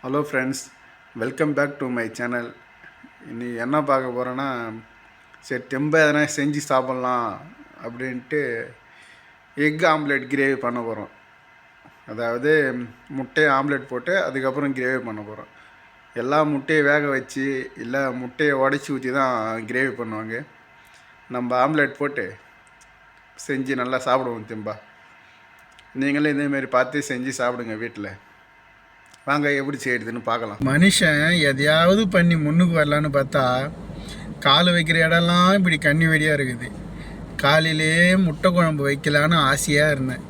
Hello friends, welcome back to my channel. இன்னைக்கு என்ன பார்க்க போகிறோன்னா, சரி தெம்ப எதனா செஞ்சு சாப்பிட்லாம் அப்படின்ட்டு எக் ஆம்லெட் கிரேவி பண்ண போகிறோம். அதாவது முட்டையை ஆம்லெட் போட்டு அதுக்கப்புறம் கிரேவி பண்ண போகிறோம். எல்லா முட்டையை வேக வச்சு இல்லை முட்டையை உடச்சி ஊற்றி தான் கிரேவி பண்ணுவாங்க. நம்ம ஆம்லெட் போட்டு செஞ்சு நல்லா சாப்பிடுவோம் தெம்பா. நீங்களும் இதேமாரி பார்த்து செஞ்சு சாப்பிடுங்க வீட்டில். வாங்க எப்படி செய்யுதுன்னு பார்க்கலாம். மனுஷன் எதையாவது பண்ணி முன்னுக்கு வரலான்னு பார்த்தா கால் வைக்கிற இடம்லாம் இப்படி கண்ணி வெடியாக இருக்குது. காலையிலே முட்டை குழம்பு வைக்கலான்னு ஆசையாக இருந்தேன்.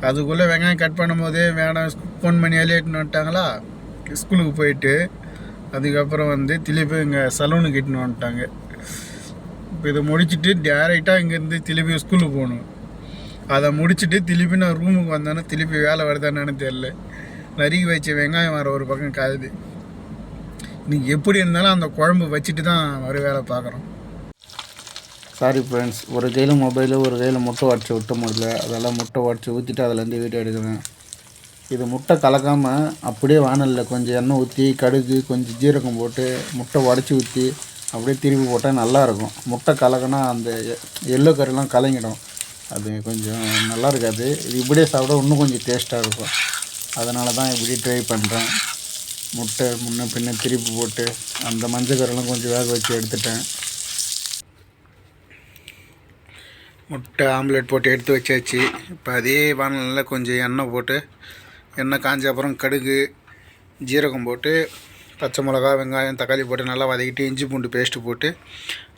அதுக்குள்ளே வெங்காயம் கட் பண்ணும் போதே வேணாம் ஃபோன் பண்ணி ஏலேட்டுன்னு வந்துட்டாங்களா. ஸ்கூலுக்கு போயிட்டு அதுக்கப்புறம் திருப்பி இங்கே சலூனுக்கு இட்டுன்னு வந்துட்டாங்க. இப்போ இதை முடிச்சுட்டு டேரெக்டாக இங்கேருந்து திருப்பி ஸ்கூலுக்கு போகணும். அதை முடிச்சுட்டு திருப்பி நான் ரூமுக்கு வந்தேன்னா திருப்பி வேலை வருதானு தெரில. நறுக்கி வச்ச வெங்காயம் வர ஒரு பக்கம் காயுது. இன்றைக்கி எப்படி இருந்தாலும் அந்த குழம்பு வச்சுட்டு தான் வர வேலை பார்க்குறோம். சாரி ஃப்ரெண்ட்ஸ், ஒரு கையில் மொபைலு ஒரு கையில் முட்டை உடச்சி விட்ட முடியல. அதெல்லாம் முட்டை உடச்சி ஊற்றிட்டு அதிலேருந்து வீடியோ எடுக்கிறேன். இது முட்டை கலக்காமல் அப்படியே வானலில் கொஞ்சம் எண்ணெய் ஊற்றி கடுகு கொஞ்சம் ஜீரகம் போட்டு முட்டை உடச்சி ஊற்றி அப்படியே திருப்பி போட்டால் நல்லாயிருக்கும். முட்டை கலக்கினா அந்த எல்லோ கறிலாம் கலங்கிடும். அது கொஞ்சம் நல்லா இருக்காது. இது இப்படியே சாப்பிட இன்னும் கொஞ்சம் டேஸ்ட்டாக இருக்கும். அதனால தான் இப்படி ட்ரை பண்ணுறேன். முட்டை முன்ன பின்ன திருப்பி போட்டு அந்த மஞ்சக்கரெல்லாம் கொஞ்சம் வேக வச்சு எடுத்துட்டேன். முட்டை ஆம்லெட் போட்டு எடுத்து வச்சாச்சு. இப்போ அதே வானலில் கொஞ்சம் எண்ணெய் போட்டு எண்ணெய் காஞ்ச அப்புறம் கடுகு ஜீரகம் போட்டு பச்சை மிளகா வெங்காயம் தக்காளி போட்டு நல்லா வதக்கிட்டு இஞ்சி பூண்டு பேஸ்ட்டு போட்டு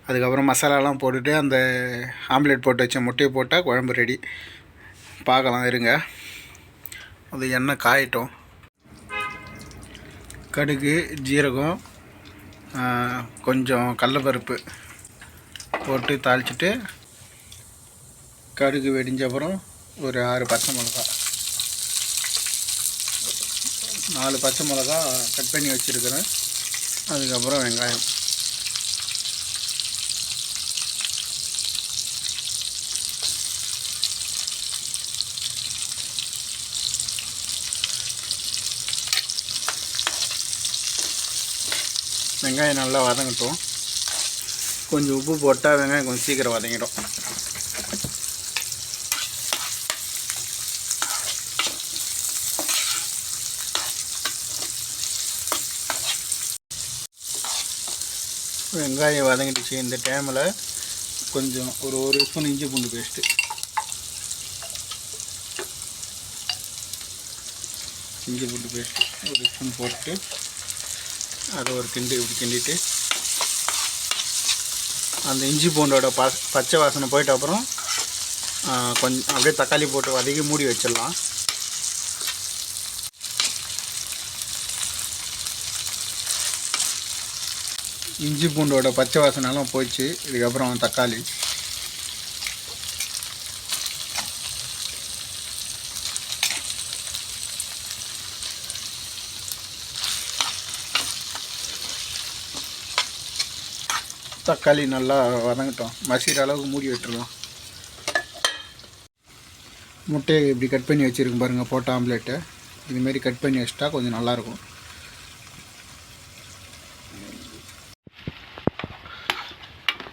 அதுக்கப்புறம் மசாலாலாம் போட்டுட்டு அந்த ஆம்லெட் போட்டு வச்ச முட்டையை போட்டால் குழம்பு ரெடி. பார்க்கலாம் இருங்க. அது எண்ணெய் காயட்டும். கடுகு ஜீரகம் கொஞ்சம் கடலப்பருப்பு போட்டு தாளிச்சிட்டு கடுகு வெடிஞ்ச அப்புறம் ஒரு 6 பச்சை மிளகா 4 பச்சை மிளகா கட் பண்ணி வச்சுருக்கிறேன். அதுக்கப்புறம் வெங்காயம் வெங்காயம் நல்லா வதங்கட்டும். கொஞ்சம் உப்பு போட்டால் வெங்காயம் கொஞ்சம் சீக்கிரம் வதங்கிடும். வெங்காயம் வதங்கிடுச்சு. இந்த டைமில் கொஞ்சம் ஒரு ஸ்பூன் இஞ்சி பூண்டு பேஸ்ட்டு ஒரு ஸ்பூன் போட்டு அதை ஒரு இப்படி கிண்டிட்டு அந்த இஞ்சி பூண்டோட பச்சை வாசனை போயிட்ட அப்புறம் கொஞ்சம் அப்படியே தக்காளி போட்டு வதக்கி மூடி வச்சிடலாம். இஞ்சி பூண்டோட பச்சை வாசனைலாம் போயிடுச்சு. இதுக்கப்புறம் தக்காளி நல்லா வதங்கட்டும். மசிகிற அளவுக்கு மூடி விட்டுருலாம். முட்டையை இப்படி கட் பண்ணி வச்சுருக்கேன் பாருங்கள். போட்ட ஆம்லேட்டை இதுமாரி கட் பண்ணி வச்சிட்டா கொஞ்சம் நல்லாயிருக்கும்.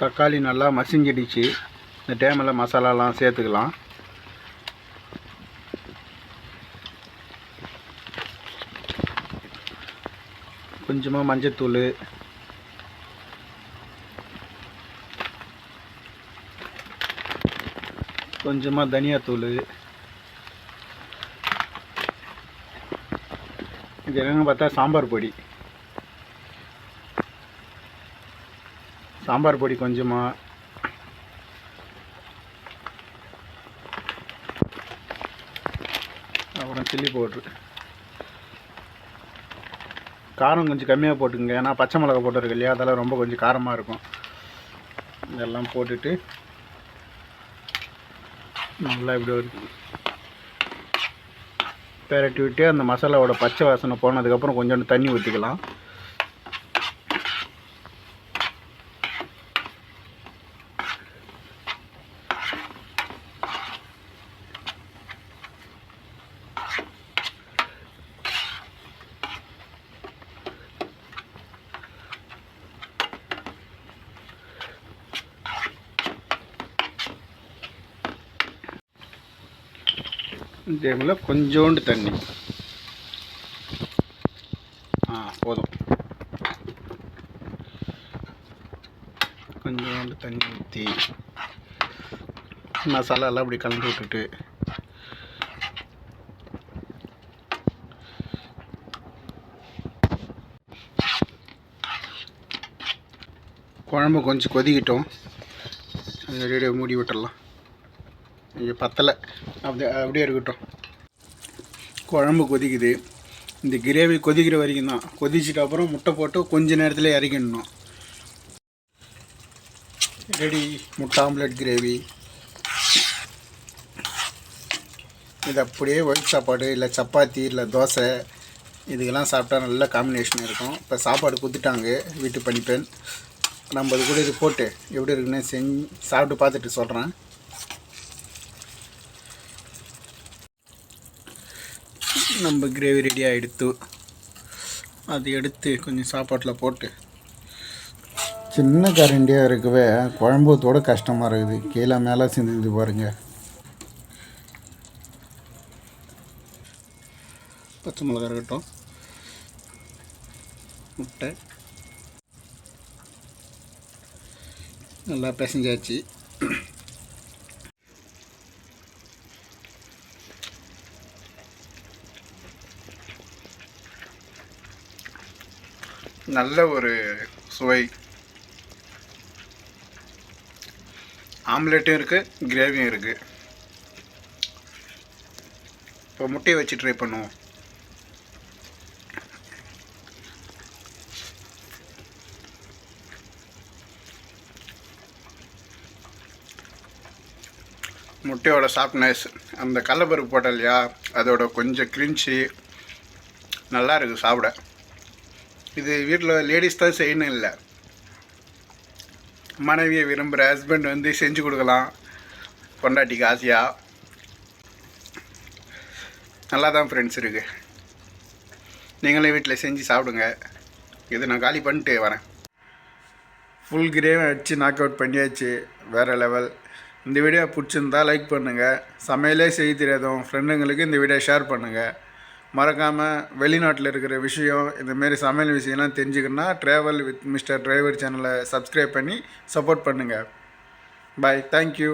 தக்காளி நல்லா மசிஞ்சிடுச்சு. இந்த டைமில் மசாலாலாம் சேர்த்துக்கலாம். கொஞ்சமாக மஞ்சத்தூள், கொஞ்சமாக தனியாத்தூள். இது என்னென்னு பார்த்தா சாம்பார் பொடி கொஞ்சமாக, அப்புறம் சில்லி பவுட்ரு. காரம் கொஞ்சம் கம்மியாக போட்டுங்க, ஏன்னா பச்சை மிளகா போட்டுருக்கு இல்லையா, அதெல்லாம் ரொம்ப கொஞ்சம் காரமாக இருக்கும். இதெல்லாம் போட்டுட்டு நல்லா இப்படி ஒரு பெரட்டி விட்டு அந்த மசாலாவோட பச்சை வாசனை போனதுக்கப்புறம் கொஞ்சோண்டு தண்ணி ஊற்றிக்கலாம். இந்த டைமில் கொஞ்சோண்டு தண்ணி போதும். கொஞ்சோண்டு தண்ணி ஊற்றி மசாலாலாம் அப்படி கலந்து விட்டுட்டு குழம்பு கொஞ்சம் கொதிக்கிட்டோம். ரெடியாக மூடி விட்டுடலாம். இங்கே பத்தலை, அப்படியே இருக்கட்டும். குழம்பு கொதிக்குது. இந்த கிரேவி கொதிக்கிற வரைக்கும் தான். கொதிச்சிட்ட அப்புறம் முட்டை போட்டு கொஞ்ச நேரத்தில் இறக்கிடணும். ரெடி முட்டை ஆம்லெட் கிரேவி. இது அப்படியே ஒயிட் சாப்பாடு இல்லை சப்பாத்தி இல்லை தோசை இதுக்கெல்லாம் சாப்பிட்டா நல்ல காம்பினேஷன் இருக்கும். இப்போ சாப்பாடு கொடுத்துட்டாங்க வீட்டு பணிப்பெண். நம்ம அது கூட இது போட்டு எப்படி இருக்குன்னு சாப்பிட்டு பார்த்துட்டு சொல்கிறேன். நம்ம கிரேவி ரெடி ஆகிடுத்து. அது எடுத்து கொஞ்சம் சாப்பாட்டில் போட்டு சின்ன கரண்டியாக இருக்கவே குழம்புத்தோட கஷ்டமாக இருக்குது. கீழே மேலே சிந்திது பாருங்கள். பச்சை மிளகா இருக்கட்டும், முட்டை நல்லா பிசைஞ்சாச்சு. நல்ல ஒரு சுவை. ஆம்லெட்டும் இருக்குது, கிரேவியும் இருக்குது. இப்போ முட்டையை வச்சு ட்ரை பண்ணுவோம். முட்டையோட சாஃப்ட்னஸ், அந்த கடலப்பருப்பு போட்டோம் இல்லையா, அதோட கொஞ்சம் கிரின்ச்சி நல்லா இருக்குது சாப்பிட. இது வீட்டில் லேடிஸ் தான் செய்யணும் இல்லை, மனைவியை விரும்புகிற ஹஸ்பண்ட் வந்து செஞ்சு கொடுக்கலாம் பொண்டாட்டிக்கு ஆசையாக. நல்லா தான் ஃப்ரெண்ட்ஸ் இருக்குது. நீங்களே வீட்டில் செஞ்சு சாப்பிடுங்க. இது நான் காலி பண்ணிட்டு வரேன். ஃபுல் கிரேவி அடித்து நாக் அவுட் பண்ணியாச்சு. வேறு லெவல். இந்த வீடியோ பிடிச்சிருந்தா லைக் பண்ணுங்கள். சமையலே செய்ய தெரியாதவங்க ஃப்ரெண்டுங்களுக்கு இந்த வீடியோ ஷேர் பண்ணுங்கள். மறக்காமல் வெளிநாட்டில் இருக்கிற விஷயம், இந்தமாரி சமையல் விஷயம்லாம் தெரிஞ்சுக்கணுன்னா ட்ராவல் வித் மிஸ்டர் டிரைவர் சேனலை சப்ஸ்கிரைப் பண்ணி சப்போர்ட் பண்ணுங்கள். பாய், தேங்க்யூ.